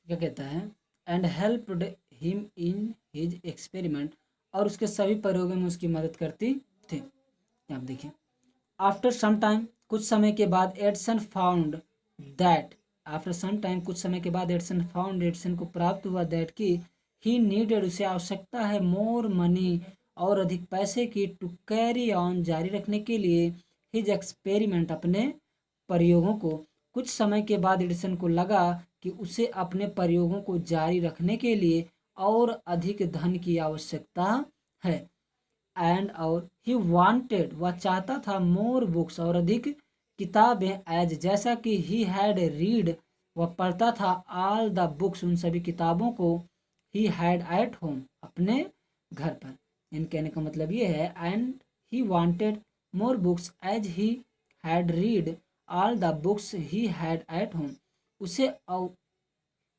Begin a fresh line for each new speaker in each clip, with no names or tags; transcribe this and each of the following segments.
क्या कहता है, and helped him in his experiment, और उसके सभी प्रयोगों में उसकी मदद करती थी। आप देखिए, आफ्टर सम टाइम, कुछ समय के बाद, Edison found that, after some time, कुछ समय के बाद, एडिसन को प्राप्त हुआ दैट कि ही नीडेड, उसे आवश्यकता है, मोर मनी, और अधिक पैसे की, टू कैरी ऑन, जारी रखने के लिए, हिज एक्सपेरिमेंट, अपने प्रयोगों को। कुछ समय के बाद एडिसन को लगा कि उसे अपने प्रयोगों को जारी रखने के लिए और अधिक धन की आवश्यकता है। एंड और ही वांटेड, वह चाहता था, मोर बुक्स, और अधिक किताबें, एज, जैसा कि ही हैड रीड, वह पढ़ता था, ऑल द बुक्स, उन सभी किताबों को, ही हैड एट होम, अपने घर पर। इन कहने का मतलब ये है, and he wanted more books as he had read all the books he had at home, उसे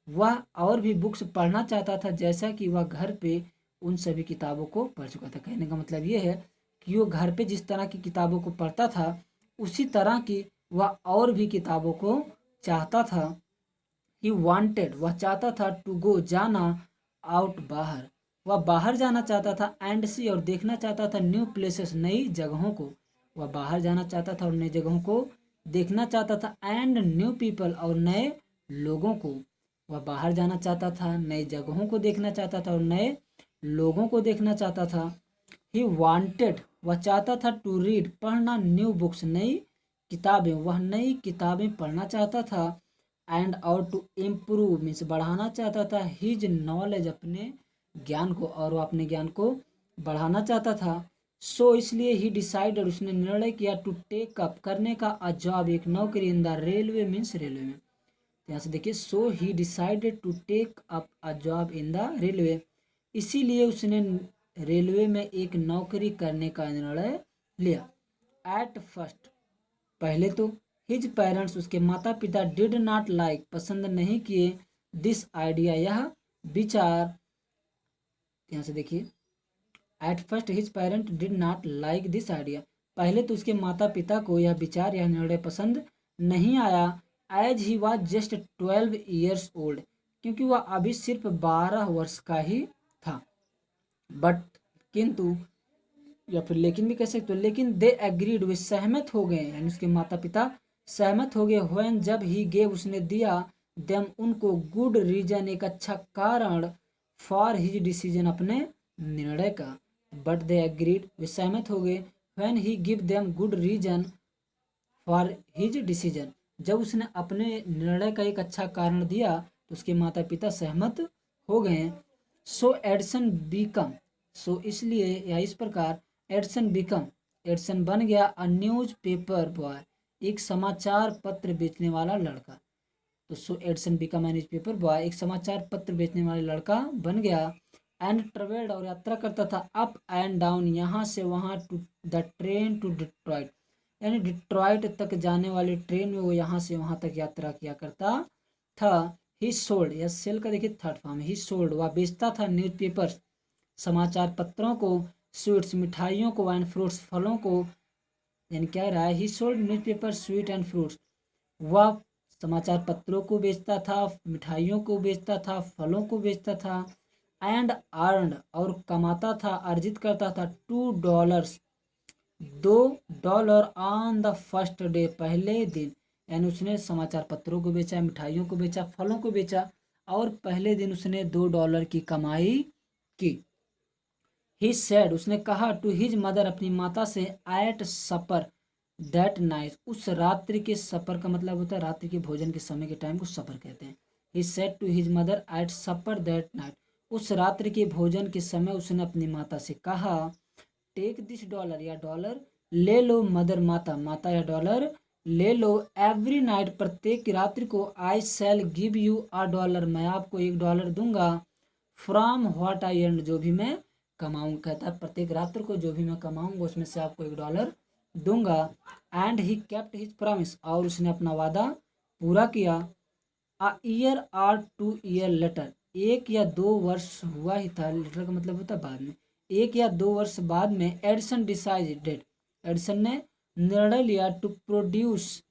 वह और भी बुक्स पढ़ना चाहता था, जैसा कि वह घर पे उन सभी किताबों को पढ़ चुका था। कहने का मतलब ये है कि वो घर पे जिस तरह की किताबों को पढ़ता था, उसी तरह की वह और भी किताबों को चाहता था। ही वांटेड, वह चाहता था, टू गो, जाना, आउट, बाहर, वह बाहर जाना चाहता था, एंड सी, और देखना चाहता था, न्यू प्लेसेस, नई जगहों को, वह बाहर जाना चाहता था और नई जगहों को देखना चाहता था, एंड न्यू पीपल, और नए लोगों को, वह बाहर जाना चाहता था, नई जगहों को देखना चाहता था और नए लोगों को देखना चाहता था। ही वांटेड, वह चाहता था, टू रीड, पढ़ना, न्यू बुक्स, नई किताबें, वह नई किताबें पढ़ना चाहता था, एंड और टू इम्प्रूव, मीन्स बढ़ाना चाहता था, हिज नॉलेज, अपने ज्ञान को, और वो अपने ज्ञान को बढ़ाना चाहता था। सो इसलिए ही डिसाइडेड, उसने निर्णय किया, टू टेक अप, करने का, अ जॉब, एक नौकरी, in the railway, means railway में। यहाँ से देखिए, so he decided to take up a job in the railway, इसीलिए उसने रेलवे में एक नौकरी करने का निर्णय लिया। एट फर्स्ट, पहले तो, हिज पेरेंट्स, उसके माता पिता, डिड नॉट लाइक, पसंद नहीं किए, दिस आइडिया, यह विचार। यहाँ से देखिए, at first his parent did not like this idea, पहले तो उसके माता पिता को यह विचार, यह निर्णय पसंद नहीं आया। As he was just 12 years old, क्योंकि वह अभी सिर्फ 12 वर्ष का ही था। बट, किंतु, या फिर लेकिन भी कह सकते हो, लेकिन दे एग्रीड, वे सहमत हो गए, यानी उसके माता पिता सहमत हो गए, व्हेन, जब ही गेव, उसने दिया, देम, उनको, गुड रीजन, एक अच्छा कारण, फॉर हिज डिसीजन, अपने निर्णय का। बट दे एग्रीड, वे सहमत हो गए, when he give them good reason for his decision, जब उसने अपने निर्णय का एक अच्छा कारण दिया तो उसके माता पिता सहमत हो गए। सो एडिसन बिकम, सो इसलिए या इस प्रकार, एडिसन बिकम, एडिसन बन गया, अ न्यूज पेपर बॉय, एक समाचार पत्र बेचने वाला लड़का। तो so Edison become a newspaper boy, एक समाचार पत्र बेचने वाला लड़का बन गया। एंड ट्रेवल्ड, और यात्रा करता था, अप एंड डाउन, यहाँ से वहाँ, to the train to Detroit, यानी डिट्रॉइट तक जाने वाली ट्रेन में वो यहाँ से वहाँ तक यात्रा किया करता था। ही सोल्ड, या सेल का देखिए थर्ड फॉर्म, ही सोल्ड, वह बेचता था, न्यूज़पेपर्स, समाचार पत्रों को, स्वीट्स, मिठाइयों को, एंड फ्रूट्स, फलों को, यानी क्या रहा है, ही sold newspaper, sweet and fruits, वह समाचार पत्रों को बेचता था, मिठाइयों को बेचता था, फलों को बेचता था। एंड अर्नड, और कमाता था, अर्जित करता था, $2, $2 ऑन द फर्स्ट डे, पहले दिन, यानी उसने समाचार पत्रों को बेचा, मिठाइयों को बेचा, फलों को बेचा, और पहले दिन उसने $2 की कमाई की। ही सेड, उसने कहा, टू हिज मदर, अपनी माता से, एट सपर दैट नाइट, उस रात्रि के, सपर का मतलब होता है रात्रि के भोजन के समय के टाइम को सपर कहते हैं। He said to his mother at supper that night, उस रात्रि के भोजन के समय उसने अपनी माता से कहा, टेक दिस $, या डॉलर ले लो, मदर, माता, माता या डॉलर ले लो, एवरी नाइट, प्रत्येक रात्रि को, आई शैल गिव यू $1, मैं आपको $1 दूंगा, फ्रॉम व्हाट आई अर्न, जो भी मैं कमाऊँ, कहता है प्रत्येक रात्र को जो भी मैं कमाऊंगा उसमें से आपको $1 दूंगा। And he kept his promise, और उसने अपना वादा पूरा किया। अ ईयर और 2 year लेटर, 1 या 2 वर्ष हुआ ही था, लेटर का मतलब होता है बाद में, 1 या 2 वर्ष बाद में, एडिसन डिसाइडेड, एडिसन ने निर्णय लिया, to produce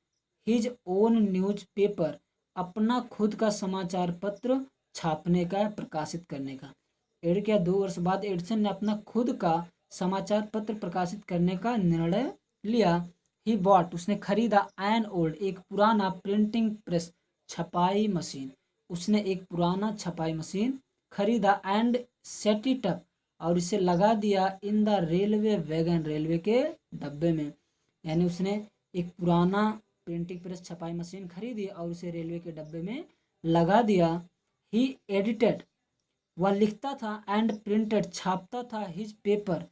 his own newspaper, अपना खुद का समाचार पत्र छापने का, प्रकाशित करने का। एड क्या 2 वर्ष बाद एडिसन ने अपना खुद का समाचार पत्र प्रकाशित करने का निर्णय लिया। ही बॉट, उसने खरीदा एन ओल्ड, एक पुराना प्रिंटिंग प्रेस, छपाई मशीन। उसने एक पुराना छपाई मशीन खरीदा एंड सेट इट अप, और इसे लगा दिया इन द रेलवे वैगन, रेलवे के डब्बे में। यानी उसने एक पुराना प्रिंटिंग प्रेस, छपाई मशीन खरीदी और उसे रेलवे के डब्बे में लगा दिया। ही एडिटेड, वह लिखता था, एंड प्रिंटेड, छापता था, हिज पेपर,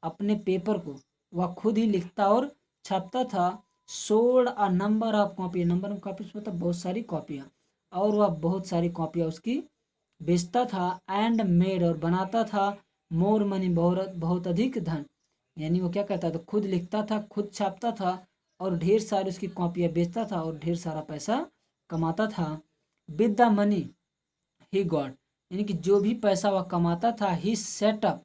अपने पेपर को वह खुद ही लिखता और छापता था। Sold a number of copy, number of copy मतलब बहुत सारी कॉपियाँ, और वह बहुत सारी कॉपियाँ उसकी बेचता था। एंड मेड, और बनाता था, मोर मनी, बहुत बहुत अधिक धन। यानी वो क्या करता था, खुद लिखता था, खुद छापता था, और ढेर सारी उसकी कॉपियाँ बेचता था और ढेर सारा पैसा कमाता था। With the money he got, यानी कि जो भी पैसा वह कमाता था, ही सेटअप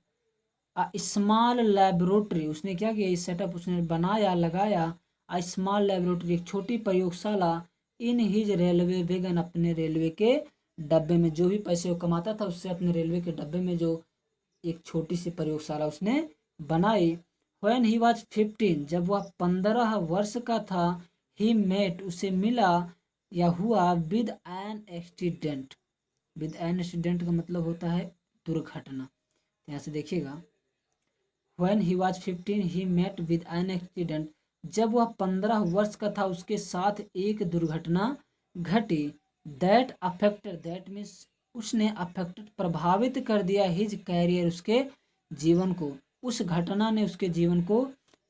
अ स्मॉल लेबोरेटरी, उसने क्या किया, इस सेटअप उसने बनाया, लगाया, अ स्मॉल लेबोरेटरी, एक छोटी प्रयोगशाला, इन हिज रेलवे वैगन, अपने रेलवे के डब्बे में। जो भी पैसे वो कमाता था उससे अपने रेलवे के डब्बे में जो एक छोटी सी प्रयोगशाला उसने बनाई। व्हेन ही वॉज 15, जब वह 15 वर्ष का था, ही मेट, उसे मिला या हुआ, with an accident. With an accident का मतलब होता है दुर्घटना। यहाँ से देखिएगा, when he was 15 he met with an accident, जब वह 15 वर्ष का था उसके साथ एक दुर्घटना घटी। दैट अफेक्टेड, दैट मीन्स उसने अफेक्टेड, प्रभावित कर दिया, हिज कैरियर, उसके जीवन को। उस घटना ने उसके जीवन को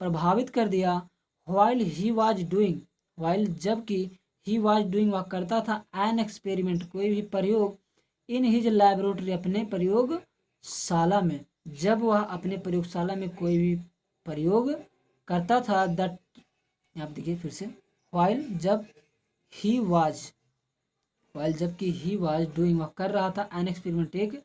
प्रभावित कर दिया। While he was doing, while जबकि, ही वॉज डूइंग, वह करता था, एन एक्सपेरिमेंट, कोई भी प्रयोग, इन हिज लैबोरेटरी, अपने प्रयोगशाला में। जब वह अपने प्रयोगशाला में कोई भी प्रयोग करता था, दैट, आप देखिए फिर से, वाइल जब, ही वाज, वाइल जबकि, ही वाज डूइंग, वह कर रहा था, एन एक्सपेरिमेंट, एक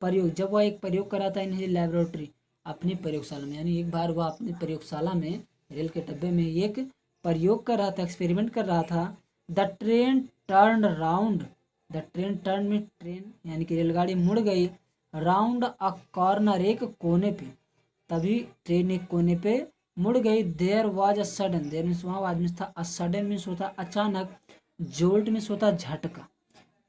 प्रयोग, जब वह एक प्रयोग कर रहा था, इन हिज लैबोरेटरी, अपनी प्रयोगशाला में। यानी एक बार वह अपनी प्रयोगशाला में, रेल के डब्बे में एक प्रयोग कर रहा था, एक्सपेरिमेंट कर रहा था। The train turn round, the train turn में ट्रेन यानी कि रेलगाड़ी मुड़ गई, राउंड अ कॉर्नर, एक कोने पे, तभी ट्रेन एक कोने पे मुड़ गई। There was a sudden, there means वहाँ वाज मीन्स था, अ सडन मीन्स होता अचानक, जोल्ट मीन्स होता झटका,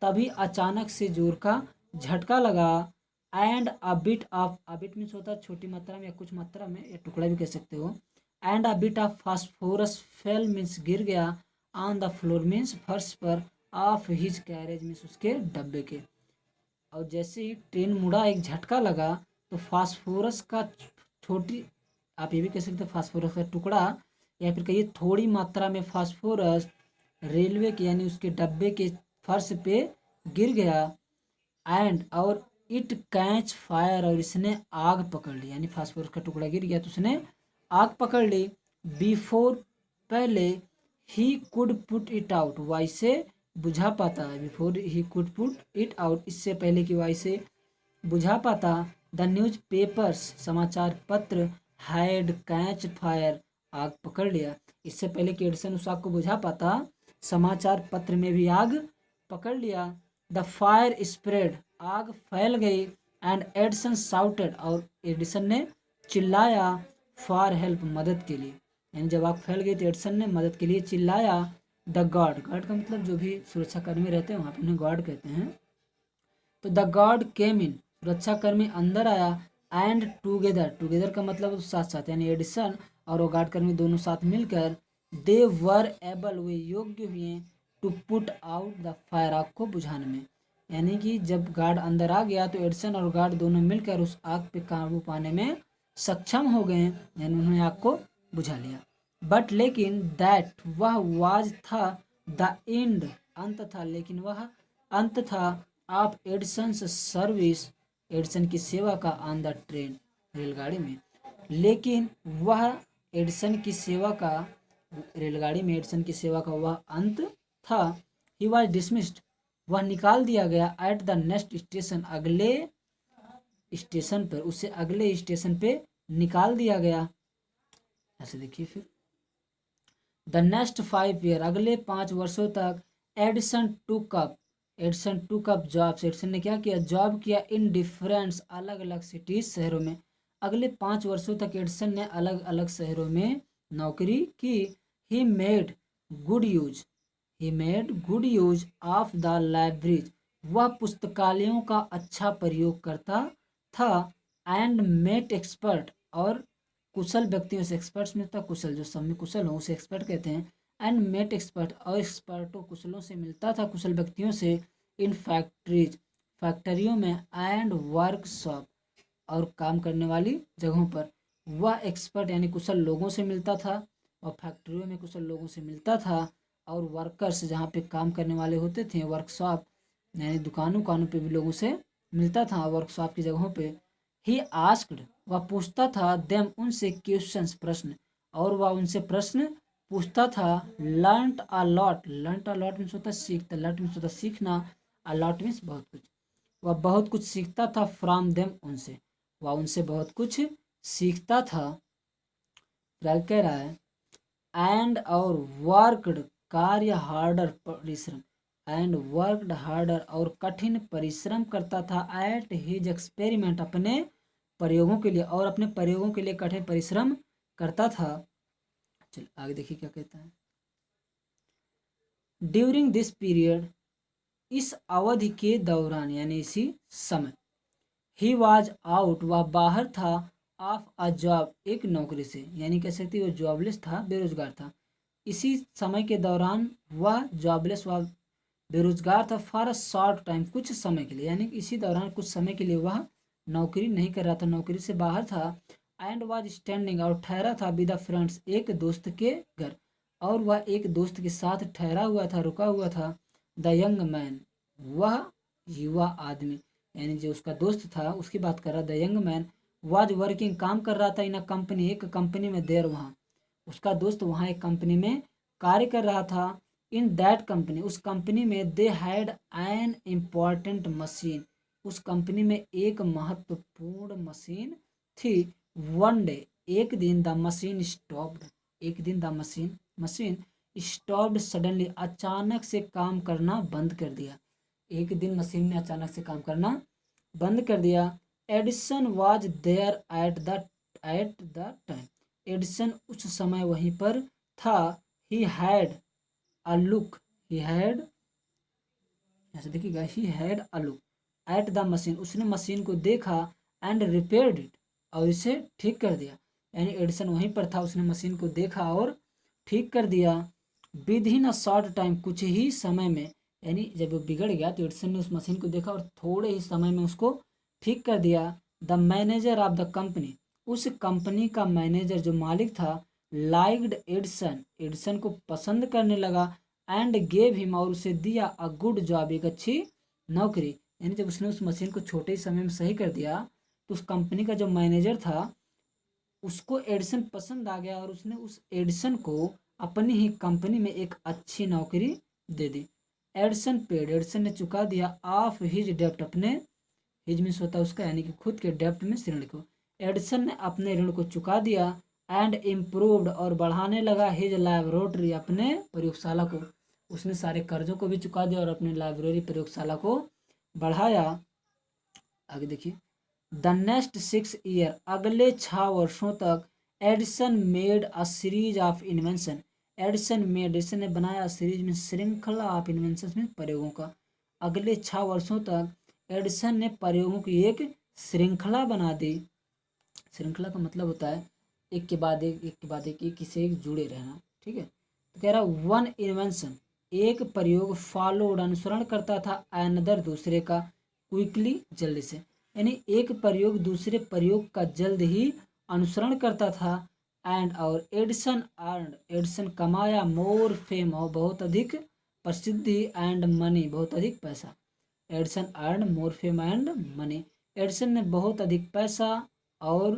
तभी अचानक से जोर का झटका लगा। And a bit of, a bit means होता है छोटी मात्रा में या कुछ मात्रा में, या टुकड़ा भी कह सकते हो। And a bit of phosphorus fail means गिर गया, ऑन द फ्लोर मीन्स फर्श पर, ऑफ हिज कैरेज मीन्स उसके डब्बे के। और जैसे ही ट्रेन मुड़ा, एक झटका लगा, तो फास्फोरस का छोटी, आप ये भी कह सकते हैं फास्फोरस का टुकड़ा, या फिर कहिए थोड़ी मात्रा में फास्फोरस रेलवे के यानी उसके डब्बे के फर्श पे गिर गया। एंड, और इट कैच फायर, और इसने आग पकड़ ली, यानी फास्फोरस का टुकड़ा गिर गया तो उसने आग पकड़ ली। बिफोर, पहले, he could put it out, वाई से बुझा पाता है, before he could put it out, इससे पहले कि वाई से बुझा पाता। द न्यूज पेपर्स, समाचार पत्र, हैड कैच फायर, आग पकड़ लिया, इससे पहले कि एडिसन उस आग को बुझा पाता, समाचार पत्र में भी आग पकड़ लिया। द फायर स्प्रेड, आग फैल गई। एंड एडिसन साउटेड, और एडिसन ने चिल्लाया, फॉर हेल्प, मदद के लिए। यानी जब आग फैल गई तो एडिसन ने मदद के लिए चिल्लाया। द गार्ड, गार्ड का मतलब जो भी सुरक्षाकर्मी रहते हैं वहाँ पे उन्हें गार्ड कहते हैं। तो द गार्ड केम इन, सुरक्षाकर्मी अंदर आया। एंड टूगेदर, टूगेदर का मतलब साथ साथ, यानी एडिसन और वो गार्ड कर्मी दोनों साथ मिलकर, दे वर एबल, वे योग्य हुए, to put out the fire, आग को बुझाने में। यानी कि जब गार्ड अंदर आ गया तो एडिसन और गार्ड दोनों मिलकर उस आग पे काबू पाने में सक्षम हो गए, यानी उन्होंने आग को बुझा लिया। बट लेकिन, दैट, वह, वाज था, द एंड, अंत था, लेकिन वह अंत था, ऑफ एडिसन सर्विस, एडिसन की सेवा का, ऑन द ट्रेन, रेलगाड़ी में। लेकिन वह एडिसन की सेवा का, रेलगाड़ी में एडिसन की सेवा का वह अंत था। ही वॉज डिसमिस्ड, वह निकाल दिया गया। एट द नेक्स्ट स्टेशन, अगले स्टेशन पर, उसे अगले स्टेशन पे निकाल दिया गया। ऐसे देखिए फिर, द नेक्स्ट 5 ईयर, अगले 5 वर्षों तक, Edison took up jobs, Edison ने क्या किया, जॉब किया इन डिफरेंट अलग अलग सिटीज, शहरों में। अगले 5 वर्षों तक एडिसन ने अलग अलग शहरों में नौकरी की। He made good use he made good use of the libraries, वह पुस्तकालयों का अच्छा प्रयोग करता था। एंड मेट एक्सपर्ट, और कुशल व्यक्तियों से, एक्सपर्ट्स में था कुशल, जो सब में कुशल हो उसे एक्सपर्ट कहते हैं। एंड मेट एक्सपर्ट, और एक्सपर्टों कुशलों से मिलता था, कुशल व्यक्तियों से। इन फैक्ट्रीज, फैक्ट्रियों में। एंड वर्कशॉप, और काम करने वाली जगहों पर। वह एक्सपर्ट यानी कुशल लोगों से मिलता था, और फैक्ट्रियों में कुशल लोगों से मिलता था। और वर्कर्स, जहाँ पे काम करने वाले होते थे, वर्कशॉप यानी दुकानों उकानों पे भी लोगों से मिलता था, वर्कशॉप की जगहों पे। ही आस्क्ड, वह पूछता था, देम उनसे, क्वेश्चंस प्रश्न, और वह उनसे प्रश्न पूछता था। लर्नट अ लॉट मीन्स होता है सीखता, लर्ट मीन्स होता है सीखना, अ लॉट मीन्स बहुत कुछ। वह बहुत कुछ सीखता था फ्रॉम देम, उनसे, वह उनसे बहुत कुछ सीखता था। क्या कह रहा है, एंड और वर्कड, कार्य हार्डर, परिश्रम, एंड वर्कड हार्डर, और कठिन परिश्रम करता था। एट हिज एक्सपेरिमेंट, अपने प्रयोगों के लिए, और अपने प्रयोगों के लिए कठिन परिश्रम करता था। चल आगे देखिए क्या कहता है। ड्यूरिंग दिस पीरियड, इस अवधि के दौरान यानी इसी समय। ही वॉज आउट, वह बाहर था। ऑफ अ जॉब, एक नौकरी से, यानी कह सकते वो जॉबलेस था, बेरोजगार था। इसी समय के दौरान वह जॉबलेस, वह बेरोजगार था। फॉर अ शॉर्ट टाइम, कुछ समय के लिए, यानी इसी दौरान कुछ समय के लिए वह नौकरी नहीं कर रहा था, नौकरी से बाहर था। एंड वॉज स्टैंडिंग, और ठहरा था। विद द फ्रेंड्स, एक दोस्त के घर, और वह एक दोस्त के साथ ठहरा हुआ था, रुका हुआ था। द यंग मैन, वह युवा आदमी, यानी जो उसका दोस्त था उसकी बात कर रहा। The young man was working, काम कर रहा था। इन अ कंपनी, एक कंपनी में, देर, वहाँ उसका दोस्त वहाँ एक कंपनी में कार्य कर रहा था। इन दैट कंपनी, उस कंपनी में, they had an important machine, उस कंपनी में एक महत्वपूर्ण मशीन थी। वन डे, एक दिन, द मशीन स्टॉप्ड, एक दिन द मशीन स्टॉप्ड सडनली, अचानक से काम करना बंद कर दिया। एक दिन मशीन ने अचानक से काम करना बंद कर दिया। Edison was there at the time, Edison उस समय वहीं पर था। He had a look, he had, ऐसे देखिएगा, he had a look at the machine, उसने मशीन को देखा। एंड रिपेयर्ड इट, और इसे ठीक कर दिया। यानी एडिसन वहीं पर था, उसने मशीन को देखा और ठीक कर दिया। With in a short time, कुछ ही समय में, यानी जब वो बिगड़ गया तो एडिसन ने उस मशीन को देखा और थोड़े ही समय में उसको ठीक कर दिया। The manager of the company, उस कंपनी का मैनेजर, जो मालिक था, लाइक्ड एडिसन, एडिसन को पसंद करने लगा। एंड गेव हिम, और उसे दिया, अ गुड जॉब, एक अच्छी नौकरी। यानी जब उसने उस मशीन को छोटे ही समय में सही कर दिया, तो उस कंपनी का जो मैनेजर था उसको एडिसन पसंद आ गया, और उसने उस एडिसन को अपनी ही कंपनी में एक अच्छी नौकरी दे दी। एडिसन पेड, एडिसन ने चुका दिया। ऑफ हिज डेप्ट, अपने, हिज मीन्स होता है उसका, यानी कि खुद के डेप्ट में ऋण को। एडिसन ने अपने ऋण को चुका दिया। एंड इम्प्रूव्ड, और बढ़ाने लगा। हिज लैबोरेटरी, अपने प्रयोगशाला को, उसने सारे कर्जों को भी चुका दिया और अपने लाइब्रेरी, प्रयोगशाला को बढ़ाया। आगे देखिए। द नेक्स्ट 6 ईयर, अगले 6 वर्षों तक, Edison made a series of invention, Edison ने बनाया, सीरीज में श्रृंखला ऑफ इन्वेंशन में प्रयोगों का। अगले 6 वर्षों तक एडिसन ने प्रयोगों की एक श्रृंखला बना दी। श्रृंखला का मतलब होता है एक के बाद एक, एक के बाद एक से एक जुड़े रहना, ठीक है। तो कह रहा वन इन्वेंशन, एक प्रयोग, फॉलोड, अनुसरण करता था, अनदर, दूसरे का, क्विकली, जल्दी से, यानी एक प्रयोग दूसरे प्रयोग का जल्द ही अनुसरण करता था। एंड, और एडिसन कमाया, मोर फेम, और बहुत अधिक प्रसिद्धि, एंड मनी, बहुत अधिक पैसा। Edison earn more fame and money, Edison ने बहुत अधिक पैसा और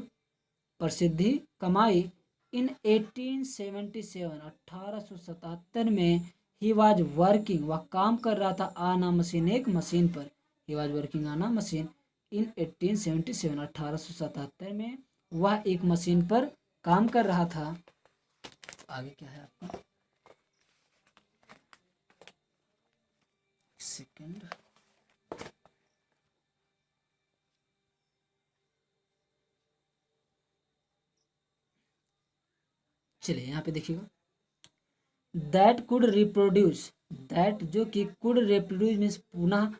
प्रसिद्धि कमाई। इन 1877, 1877 में, ही वाज वर्किंग, वह काम कर रहा था, ऑन अ मशीन, एक मशीन पर। He was working on a machine in 1877, 1877 में वह एक मशीन पर काम कर रहा था। आगे क्या है आपका, सेकेंड। चलिए यहाँ पे देखिएगा, दैट कुड रिप्रोड्यूस, दैट जो कि कुड रिप्रोड्यूस मीन्स पुनः,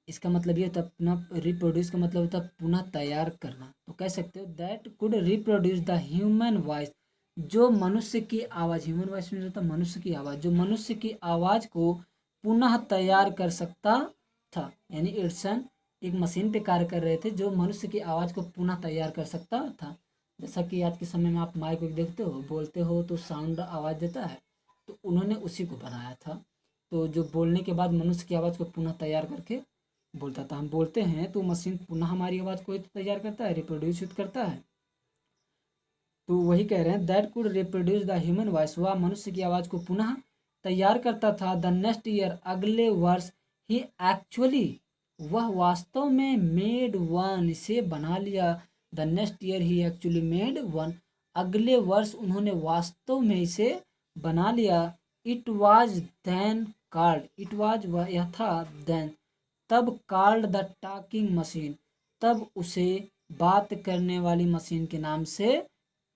इसका मतलब ये होता है पुनः, रिप्रोड्यूस का मतलब होता है पुनः तैयार करना। तो कह सकते हो that could reproduce the human voice, जो मनुष्य की आवाज़, ह्यूमन वॉइस में होता है मनुष्य की आवाज़, जो मनुष्य की आवाज़ को पुनः तैयार कर सकता था। यानी एडिसन एक मशीन पे कार्य कर रहे थे जो मनुष्य की आवाज़ को पुनः तैयार कर सकता था। जैसा कि आज के समय में आप माइक को देखते हो, बोलते हो तो साउंड आवाज़ देता है, तो उन्होंने उसी को बनाया था। तो जो बोलने के बाद मनुष्य की आवाज़ को पुनः तैयार करके बोलता था। हम बोलते हैं तो मशीन पुनः हमारी आवाज़ को तैयार करता है, रिप्रोड्यूस करता है। तो वही कह रहे हैं that could reproduce the human voice, वह मनुष्य की आवाज़ को पुनः तैयार करता था। द नेक्स्ट ईयर, अगले वर्ष, ही एक्चुअली, वह वास्तव में मेड वन, इसे बना लिया। The next year he actually made one, अगले वर्ष उन्होंने वास्तव में इसे बना लिया। It was then called, it was, वह यह था, देन तब, कॉल्ड द टॉकिंग मशीन, तब उसे बात करने वाली मशीन के नाम से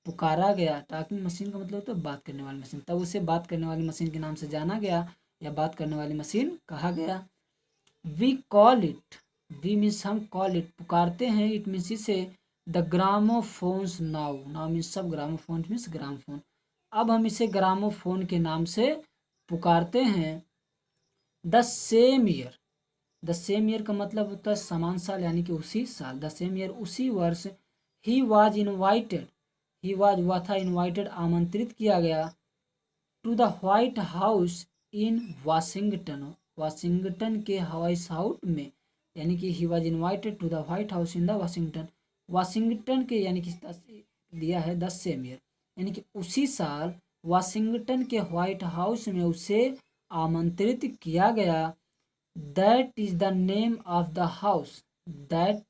पुकारा गया। टॉकिंग मशीन का मतलब तो बात करने वाली मशीन, तब उसे बात करने वाली मशीन के नाम से जाना गया या बात करने वाली मशीन कहा गया। We call it, we means हम, कॉल इट पुकारते हैं, इट मीन्स इसे, the gramophones now, now means सब, ग्रामोफोन मीन्स ग्रामोफोन, अब हम इसे ग्रामोफोन के नाम से पुकारते हैं। The same year, the same year का मतलब होता है समान साल, यानी कि उसी साल, द सेम ईयर उसी वर्ष, he was invited, he was हुआ था, इन्वाइटेड आमंत्रित किया गया, to the White House in Washington, Washington के हवाई हाउस में, यानी कि he was invited to the White House in the Washington, Washington के, यानी कि दिया है द सेम ईयर, यानी कि उसी साल वाशिंगटन के व्हाइट हाउस में उसे आमंत्रित किया गया। That is the name of the house, that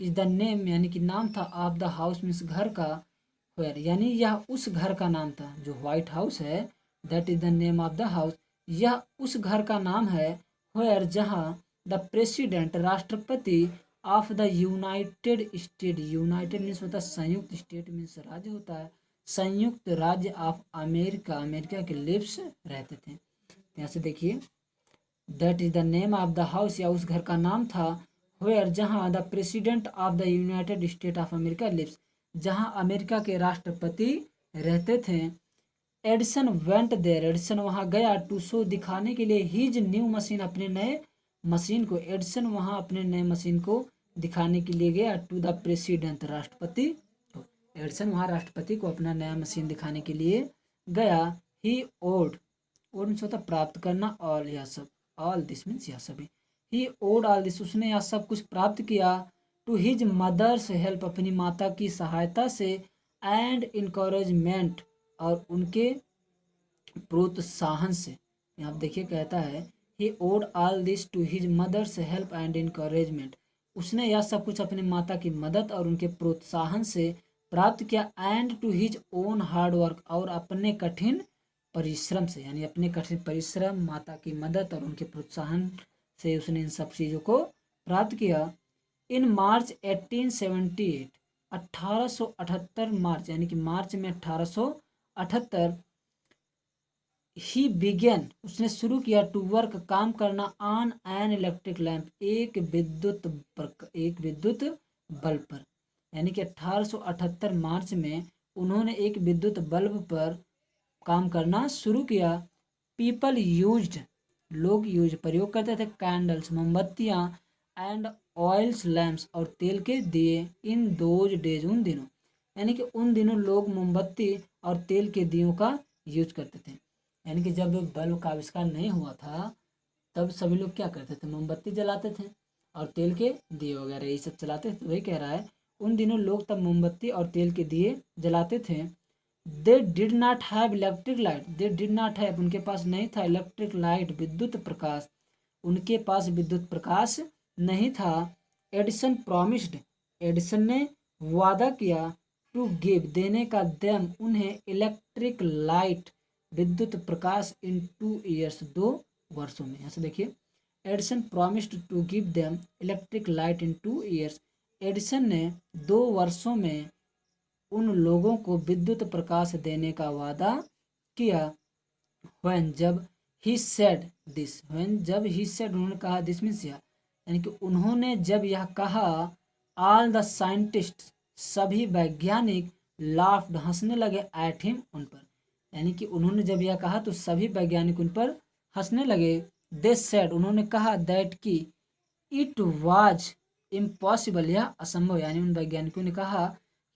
is the name यानी कि नाम था, ऑफ द हाउस मीन्स घर का, वेयर यानी यह उस घर का नाम था जो व्हाइट हाउस है। That is the name of the house, यह उस घर का नाम है, वेयर जहाँ, द प्रेसिडेंट राष्ट्रपति, of the United state, United means होता है संयुक्त, स्टेट मीन्स राज्य होता है, संयुक्त राज्य ऑफ अमेरिका, अमेरिका के लिप्स रहते थे। यहाँ से देखिए that is the name of the house, या उस घर का नाम था, वेयर जहाँ, the president of the United State of America lives, जहाँ अमेरिका के राष्ट्रपति रहते थे। एडिसन वेंट देयर, एडिसन वहाँ गया, टू शो दिखाने के लिए, हिज न्यू मशीन, अपने नए मशीन को, एडिसन वहाँ अपने नए मशीन को दिखाने के लिए गया, टू द प्रेसिडेंट, राष्ट्रपति को, एडिसन वहाँ राष्ट्रपति को अपना नया मशीन दिखाने के लिए गया। ही ओड, ओड मीन्स होता प्राप्त करना, ऑल यह सब, ऑल दिस मीन्स यह सभी, ही ओड ऑल दिस, उसने यह सब कुछ प्राप्त किया, टू हिज मदर्स हेल्प, अपनी माता की सहायता से, एंड इनकरेजमेंट, और उनके प्रोत्साहन से। यहाँ देखिए कहता है he owed all this to his mother's help and encouragement, उसने यह सब कुछ अपनी माता की मदद और उनके प्रोत्साहन से प्राप्त किया, and to his own hard work, और अपने कठिन परिश्रम से, यानी अपने कठिन परिश्रम, माता की मदद और उनके प्रोत्साहन से उसने इन सब चीज़ों को प्राप्त किया। इन मार्च 1878, 1878 मार्च, यानी कि मार्च में 1878, ही बिगेन, उसने शुरू किया, टू वर्क, काम करना, ऑन एन इलेक्ट्रिक लैंप, एक विद्युत बल्ब पर, यानी कि 1878 मार्च में उन्होंने एक विद्युत बल्ब पर काम करना शुरू किया। पीपल यूज्ड, लोग यूज, प्रयोग करते थे, कैंडल्स, मोमबत्तियाँ, एंड ऑयल्स लैम्प्स, और तेल के दिए, इन दोज डेज, उन दिनों, यानी कि उन दिनों लोग मोमबत्ती और तेल के दियों का यूज करते थे। यानी कि जब बल्ब का आविष्कार नहीं हुआ था तब सभी लोग क्या करते थे, मोमबत्ती जलाते थे और तेल के दिए वगैरह ये सब चलाते थे। तो वही कह रहा है उन दिनों लोग तब मोमबत्ती और तेल के दिए जलाते थे। They did not have electric light, they did not have, उनके पास नहीं था, इलेक्ट्रिक लाइट, विद्युत प्रकाश, उनके पास विद्युत प्रकाश नहीं था। एडिसन प्रॉमिस्ड, एडिसन ने वादा किया, टू गिव, देने का, देम, उन्हें, इलेक्ट्रिक लाइट, विद्युत प्रकाश इन 2 years, 2 वर्षों में। यहाँ से देखिए, Edison promised to give them electric light in 2 years। Edison ने 2 वर्षों में उन लोगों को विद्युत प्रकाश देने का वादा किया। when जब he said this, when जब he said उन्होंने कहा, दिस मीन्स यह, यानी कि उन्होंने जब यह कहा, ऑल द साइंटिस्ट सभी वैज्ञानिक लाफ्ड हंसने लगे एट हिम उन पर, यानी कि उन्होंने जब यह कहा तो सभी वैज्ञानिक उन पर हंसने लगे। दे सेड उन्होंने कहा, दैट की इट वाज इम्पॉसिबल यह असंभव, यानी उन वैज्ञानिकों ने कहा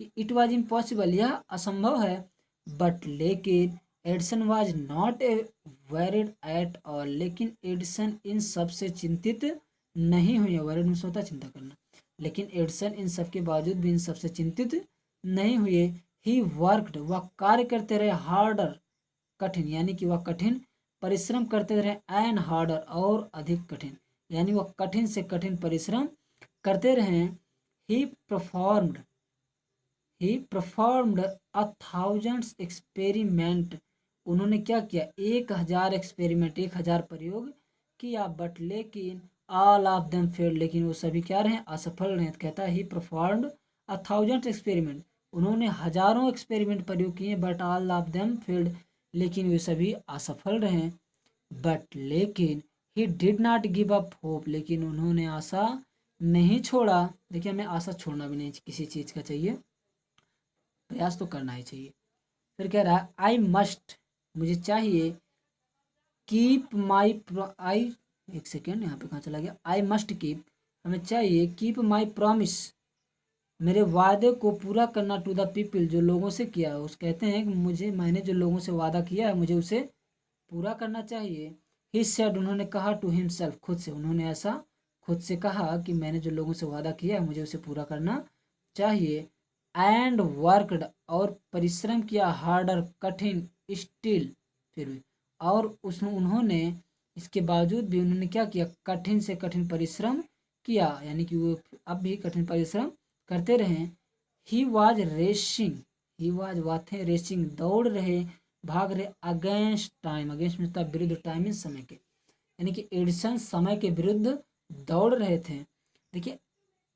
कि इट वाज इम्पॉसिबल यह असंभव है। बट लेकिन Edison was not a worried at all, लेकिन एडिसन इन सब से चिंतित नहीं हुए। वरिड में होता चिंता करना, लेकिन एडिसन इन सब के बावजूद भी इन सब से चिंतित नहीं हुए। ही वर्कड वह कार्य करते रहे, हार्डर कठिन, यानी कि वह कठिन परिश्रम करते रहे, एंड हार्डर और अधिक कठिन, यानी वह कठिन से कठिन परिश्रम करते रहे। ही परफॉर्म्ड 1000 एक्सपेरिमेंट, उन्होंने क्या किया, 1000 एक्सपेरिमेंट, 1000 प्रयोग किया। बट लेकिन ऑल ऑफ देम फेल्ड, लेकिन वो सभी क्या रहे, असफल रहे। तो कहता है ही परफॉर्म्ड 1000 एक्सपेरिमेंट, उन्होंने हजारों एक्सपेरिमेंट प्रयोग किए, but all of them failed, लेकिन वे सभी असफल रहे। बट लेकिन he did not give up hope, लेकिन उन्होंने आशा नहीं छोड़ा। देखिए, हमें आशा छोड़ना भी नहीं किसी चीज़ का चाहिए, प्रयास तो करना ही चाहिए। फिर कह रहा है, आई मस्ट, मुझे चाहिए, कीप माई आई, एक सेकेंड यहाँ पे कहाँ चला गया, आई मस्ट कीप, हमें चाहिए, कीप माई प्रॉमिस, मेरे वादे को पूरा करना, टू द पीपल, जो लोगों से किया है। उस कहते हैं कि मैंने जो लोगों से वादा किया है मुझे उसे पूरा करना चाहिए। ही सेड उन्होंने कहा, टू हिमसेल्फ, खुद से, उन्होंने ऐसा खुद से कहा कि मैंने जो लोगों से वादा किया है मुझे उसे पूरा करना चाहिए। एंड वर्कड और परिश्रम किया, हार्डर कठिन, स्टिल फिर भी, और उन्होंने इसके बावजूद भी उन्होंने क्या किया, कठिन से कठिन परिश्रम किया, यानी कि वो अब भी कठिन परिश्रम करते रहे। He was racing, he was वाथे रेसिंग, दौड़ रहे, भाग रहे, अगेंस्ट टाइम, अगेंस्ट में विरुद्ध, टाइम इस समय के, यानी कि एडिसन समय के विरुद्ध दौड़ रहे थे। देखिए,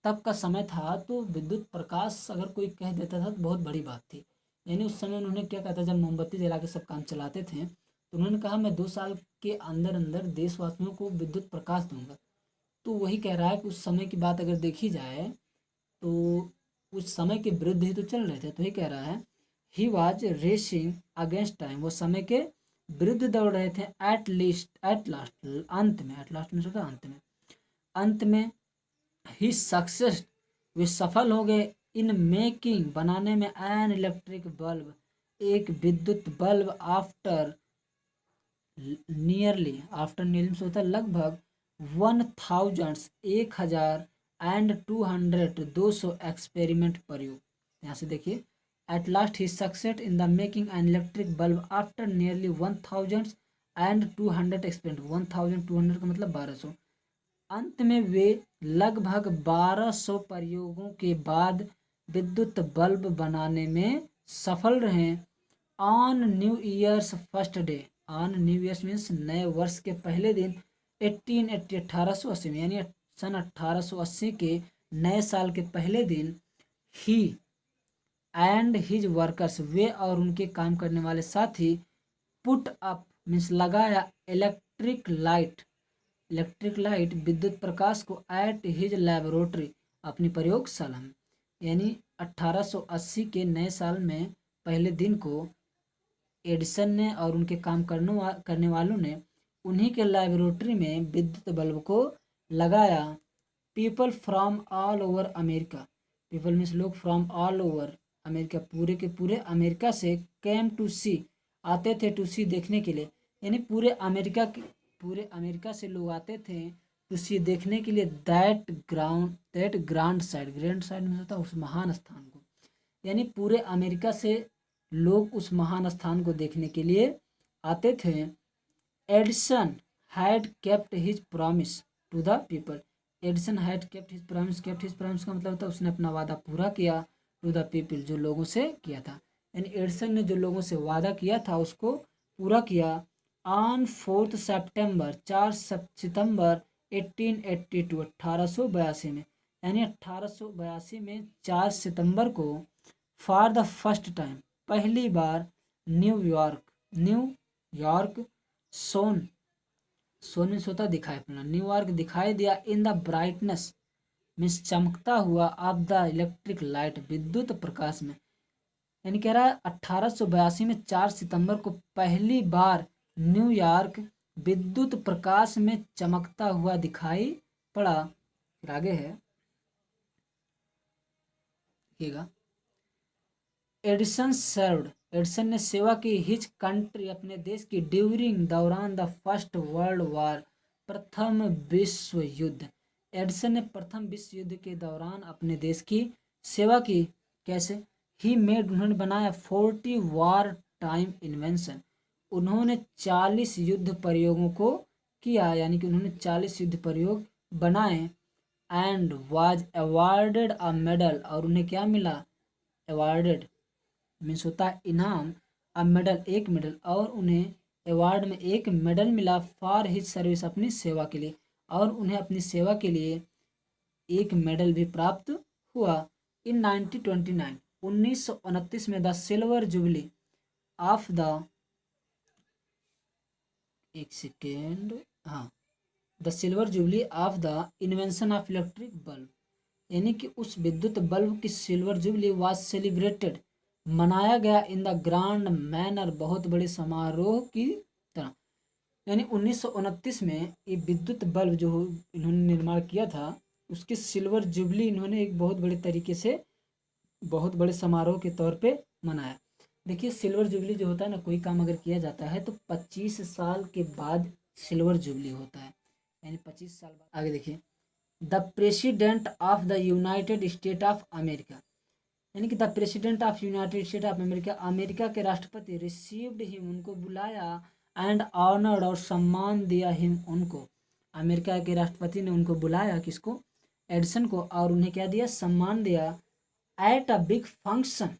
तब का समय था तो विद्युत प्रकाश अगर कोई कह देता था तो बहुत बड़ी बात थी, यानी उस समय उन्होंने क्या कहा था, जब मोमबत्ती जला के सब काम चलाते थे तो उन्होंने कहा मैं 2 साल के अंदर अंदर देशवासियों को विद्युत प्रकाश दूंगा। तो वही कह रहा है कि उस समय की बात अगर देखी जाए तो उस समय के विरुद्ध ही तो चल रहे थे। तो ये कह रहा है, he was racing against time, वो समय के विरुद्ध दौड़ रहे थे। एट लास्ट, अंत में, एट लास्ट में सोचा अंत में ही सक्सेस, वे सफल हो गए, इन मेकिंग, बनाने में, एन इलेक्ट्रिक बल्ब, एक विद्युत बल्ब, आफ्टर नियरली में होता है लगभग 1000, 1000 एंड 200, 200 एक्सपेरिमेंट प्रयोग। यहाँ से देखिए, at last he success in the making an electric bulb after nearly 1000 and 200 experiment, 1200 का मतलब 1200, अंत में वे लगभग 1200 प्रयोगों के बाद विद्युत बल्ब बनाने में सफल रहे। On new years first day, on new years means नए वर्ष के पहले दिन, 1880 में, यानी सन 1880 के नए साल के पहले दिन, ही एंड हिज वर्कर्स, वे और उनके काम करने वाले साथी, पुट अप मीन्स लगाया, इलेक्ट्रिक लाइट विद्युत प्रकाश को, एट हिज लैबोरेटरी, अपनी प्रयोगशाला में, यानी 1880 के नए साल में पहले दिन को एडिसन ने और उनके काम करने वालों ने उन्हीं के लैबोरेटरी में विद्युत बल्ब को लगाया। People from all over America, people means लोग, फ्रॉम ऑल ओवर अमेरिका, पूरे के पूरे अमेरिका से, केम टू सी, आते थे, टू सी देखने के लिए, यानी पूरे अमेरिका से लोग आते थे टू सी देखने के लिए, दैट ग्रांड साइड में होता उस महान स्थान को, यानी पूरे अमेरिका से लोग उस महान स्थान को देखने के लिए आते थे। Edison had kept his promise to the people, Edison had kept his promise का मतलब होता है उसने अपना वादा पूरा किया, टू द पीपल, जो लोगों से किया था, यानी एडिसन ने जो लोगों से वादा किया था उसको पूरा किया ऑन 4 सितंबर 4 सितंबर 1882 1882 में, यानी 1882 में 4 सितंबर को फॉर द फर्स्ट टाइम पहली बार न्यूयॉर्क सोन सोन में सोता दिखाई पड़ा, न्यूयॉर्क दिखाई दिया इन द ब्राइटनेस मीन्स चमकता हुआ ऑफ द इलेक्ट्रिक लाइट विद्युत प्रकाश में, यानी कह रहा है 1882 में 4 सितंबर को पहली बार न्यूयॉर्क विद्युत प्रकाश में चमकता हुआ दिखाई पड़ा। फिर आगे है देखिएगा, एडिसन ने सेवा की हिज कंट्री अपने देश की ड्यूरिंग दौरान द फर्स्ट वर्ल्ड वार प्रथम विश्व युद्ध। एडिसन ने प्रथम विश्व युद्ध के दौरान अपने देश की सेवा की। कैसे? ही मेड उन्होंने बनाया 40 वार टाइम इन्वेंशन, उन्होंने 40 युद्ध प्रयोगों को किया, यानी कि उन्होंने 40 युद्ध प्रयोग बनाए। And was awarded a medal, और उन्हें क्या मिला? अवार्डेड मीन्स होता है इनाम, अ मेडल एक मेडल, और उन्हें अवार्ड में एक मेडल मिला फॉर हिज सर्विस अपनी सेवा के लिए, और उन्हें अपनी सेवा के लिए एक मेडल भी प्राप्त हुआ। इन 1929 1929 में the silver jubilee of the एक सेकेंड हाँ the silver jubilee of the invention of electric bulb, यानी कि उस विद्युत बल्ब की सिल्वर जुबली वाज सेलिब्रेटेड, मनाया गया इन द ग्रांड मैनर, बहुत बड़े समारोह की तरह। यानी 1929 में ये विद्युत बल्ब जो इन्होंने निर्माण किया था उसकी सिल्वर जुबली इन्होंने एक बहुत बड़े तरीके से बहुत बड़े समारोह के तौर पे मनाया। देखिए सिल्वर जुबली जो होता है ना, कोई काम अगर किया जाता है तो 25 साल के बाद सिल्वर जुबली होता है, यानी 25 साल बाद। आगे देखिए, the president of the United State of America, यानी कि the president of United State of America, America के राष्ट्रपति रिसीव्ड हिम, उनको बुलाया, एंड ऑनर्ड और सम्मान दिया हिम, उनको अमेरिका के राष्ट्रपति ने उनको बुलाया, किसको? एडिसन को, और उन्हें क्या दिया? सम्मान दिया। At a big function,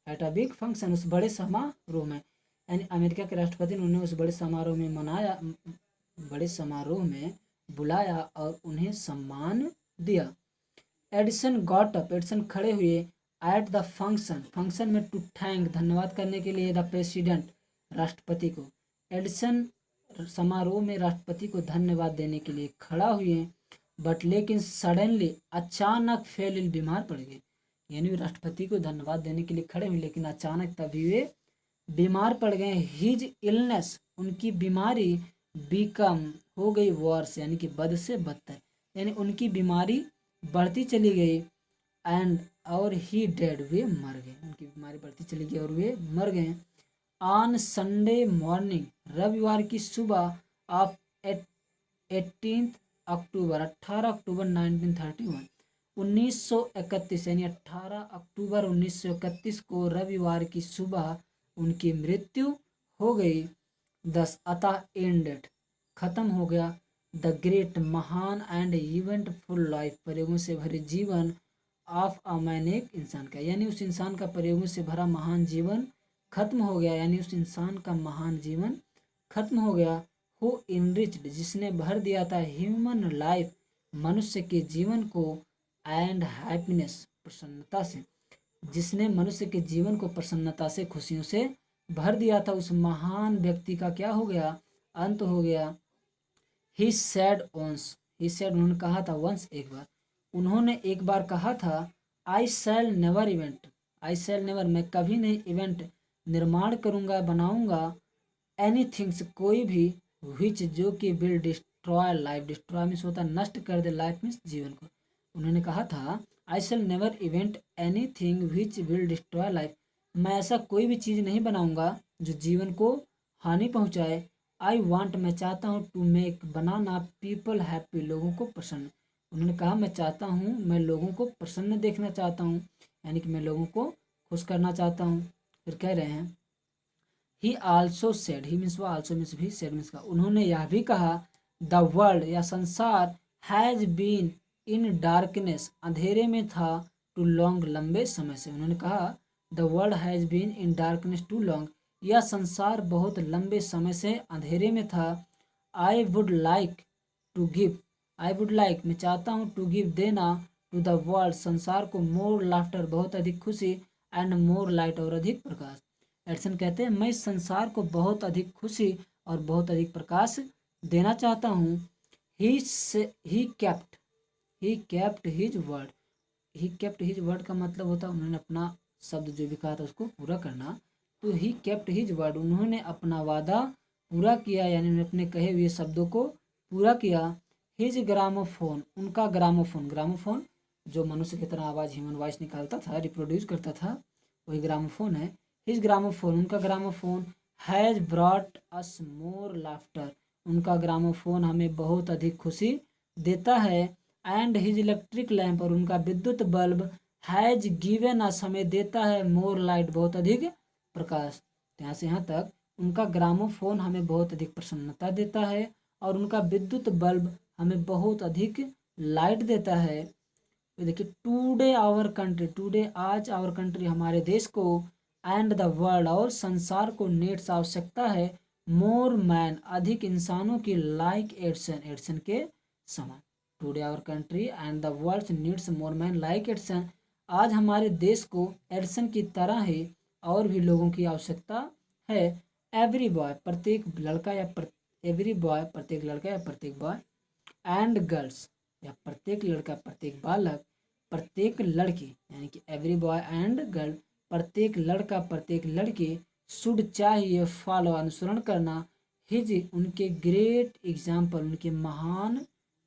at a big function, उस बड़े समारोह में, यानी अमेरिका के राष्ट्रपति ने उन्हें उस बड़े समारोह में मनाया, बड़े समारोह में बुलाया और उन्हें सम्मान दिया। एडिसन गॉट अप, एडिसन खड़े हुए, एट द फंक्शन, फंक्शन में, टू थैंक, धन्यवाद करने के लिए, द प्रेसिडेंट, राष्ट्रपति को। एडिसन समारोह में राष्ट्रपति को धन्यवाद देने के लिए खड़ा हुए, बट लेकिन सडनली, अचानक, फेल, बीमार पड़ गए, यानी राष्ट्रपति को धन्यवाद देने के लिए खड़े हुए लेकिन अचानक तभी वे बीमार पड़ गए। हिज इलनेस, उनकी बीमारी, बिकम, हो गई वर्स, यानी कि बद से बदतर, यानी उनकी बीमारी बढ़ती चली गई। एंड और ही डेड, वे मर गए, उनकी बीमारी बढ़ती चली गई और वे मर गए। ऑन संडे मॉर्निंग, रविवार की सुबह ऑफ 18 अक्टूबर 18 अक्टूबर 1931 1931, यानी 18 अक्टूबर 1931 को रविवार की सुबह उनकी मृत्यु हो गई। दस अतः एंडेड, खत्म हो गया, द ग्रेट, महान, एंड इवेंटफुल लाइफ, प्रयोगों से भरे जीवन, ऑफ अ मैन, एक इंसान का, यानी उस इंसान का प्रयोगों से भरा महान जीवन खत्म हो गया, यानी उस इंसान का महान जीवन खत्म हो गया। हु इनरिच्ड, जिसने भर दिया था, ह्यूमन लाइफ, मनुष्य के जीवन को, एंड हैप्पीनेस, प्रसन्नता से, जिसने मनुष्य के जीवन को प्रसन्नता से, खुशियों से भर दिया था, उस महान व्यक्ति का क्या हो गया? अंत हो गया। He said once, he said, उन्होंने कहा था, वंस, एक बार, उन्होंने एक बार कहा था, I shall never event, I shall never, मैं कभी नहीं इवेंट, निर्माण करूँगा, बनाऊँगा, एनीथिंग्स, कोई भी, विच, जो कि will destroy life, destroy means होता है नष्ट कर दे, लाइफ मीन्स जीवन को। उन्होंने कहा था, I shall never invent anything which will destroy life, मैं ऐसा कोई भी चीज़ नहीं बनाऊंगा जो जीवन को हानि पहुंचाए। आई वांट, मैं चाहता हूँ, टू मेक, बनाना, पीपल हैप्पी, लोगों को प्रसन्न। उन्होंने कहा मैं चाहता हूँ, मैं लोगों को प्रसन्न देखना चाहता हूँ, यानी कि मैं लोगों को खुश करना चाहता हूँ। फिर कह रहे हैं, ही आल्सो सेड, ही मीन्स वो, आल्सो मीन्स भी, सेड मीन्स का, उन्होंने यह भी कहा, द वर्ल्ड, या संसार, हैज बीन इन डार्कनेस, अंधेरे में था, टू लॉन्ग, लंबे समय से। उन्होंने कहा the world has been in darkness too long, यह संसार बहुत लंबे समय से अंधेरे में था। I would like to give, I would like मैं चाहता हूँ, टू गिव देना, टू द वर्ल्ड संसार को, मोर लाफ्टर बहुत अधिक खुशी, एंड मोर लाइट और अधिक प्रकाश। एडिसन कहते हैं मैं इस संसार को बहुत अधिक खुशी और बहुत अधिक प्रकाश देना चाहता हूँ। He kept his word, he kept his word का मतलब होता है उन्होंने अपना शब्द जो भी कहा था उसको पूरा करना। तो ही केप्ट हिज वर्ड, उन्होंने अपना वादा पूरा किया, यानी उन्होंने अपने कहे हुए शब्दों को पूरा किया। हिज ग्रामोफोन, उनका ग्रामोफोन, ग्रामोफोन जो मनुष्य की तरह आवाज़ ह्यूमन वॉइस निकालता था, रिप्रोड्यूस करता था, वही ग्रामोफोन है। हिज ग्रामोफोन, उनका gramophone, has brought us more laughter, उनका ग्रामोफोन हमें बहुत अधिक खुशी देता है। एंड हिज इलेक्ट्रिक लैम्प, और उनका विद्युत बल्ब, हैज गिवन अस, हमें देता है मोर लाइट, बहुत अधिक प्रकाश। यहाँ से यहाँ तक उनका ग्रामोफोन हमें बहुत अधिक प्रसन्नता देता है और उनका विद्युत बल्ब हमें बहुत अधिक लाइट देता है। तो देखिए टुडे आवर कंट्री, टुडे आज आवर कंट्री हमारे देश को, एंड द वर्ल्ड और संसार को नीड्स आवश्यकता है, मोर मैन अधिक इंसानों की, लाइक एडिसन, एडिसन के समान। Today our country and the world needs more man like Edison, आज हमारे देश को एडिसन की तरह ही और भी लोगों की आवश्यकता है। एवरी बॉय प्रत्येक लड़का या एवरी बॉय प्रत्येक लड़का या प्रत्येक बॉय, एंड गर्ल्स या प्रत्येक लड़का प्रत्येक बालक, प्रत्येक लड़की यानी कि एवरी बॉय एंड गर्ल, प्रत्येक लड़का प्रत्येक लड़की, शुड चाहिए, फॉलो अनुसरण करना, हिज उनके ग्रेट एग्जाम्पल, उनके महान,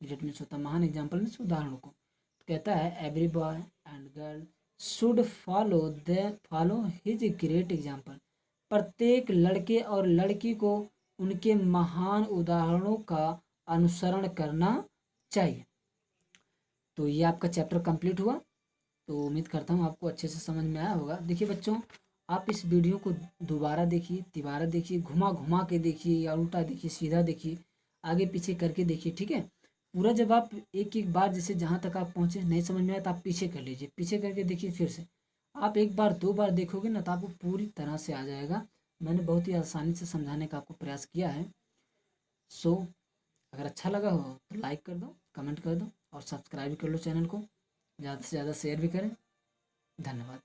ग्रेट मीन्स होता महान, एग्जाम्पल मीन्स उदाहरणों को। तो कहता है every boy and girl should follow his great example, प्रत्येक लड़के और लड़की को उनके महान उदाहरणों का अनुसरण करना चाहिए। तो ये आपका चैप्टर कंप्लीट हुआ। तो उम्मीद करता हूँ आपको अच्छे से समझ में आया होगा। देखिए बच्चों, आप इस वीडियो को दोबारा देखिए, तिबारा देखिए, घुमा घुमा के देखिए, या उल्टा देखिए, सीधा देखिए, आगे पीछे करके देखिए, ठीक है। पूरा जब आप एक एक बार जैसे जहाँ तक आप पहुँचे नहीं समझ में आया तो आप पीछे कर लीजिए, पीछे करके देखिए फिर से। आप एक बार दो बार देखोगे ना तो आपको पूरी तरह से आ जाएगा। मैंने बहुत ही आसानी से समझाने का आपको प्रयास किया है। सो अगर अच्छा लगा हो तो लाइक कर दो, कमेंट कर दो और सब्सक्राइब कर लो चैनल को, ज़्यादा से ज़्यादा शेयर भी करें। धन्यवाद।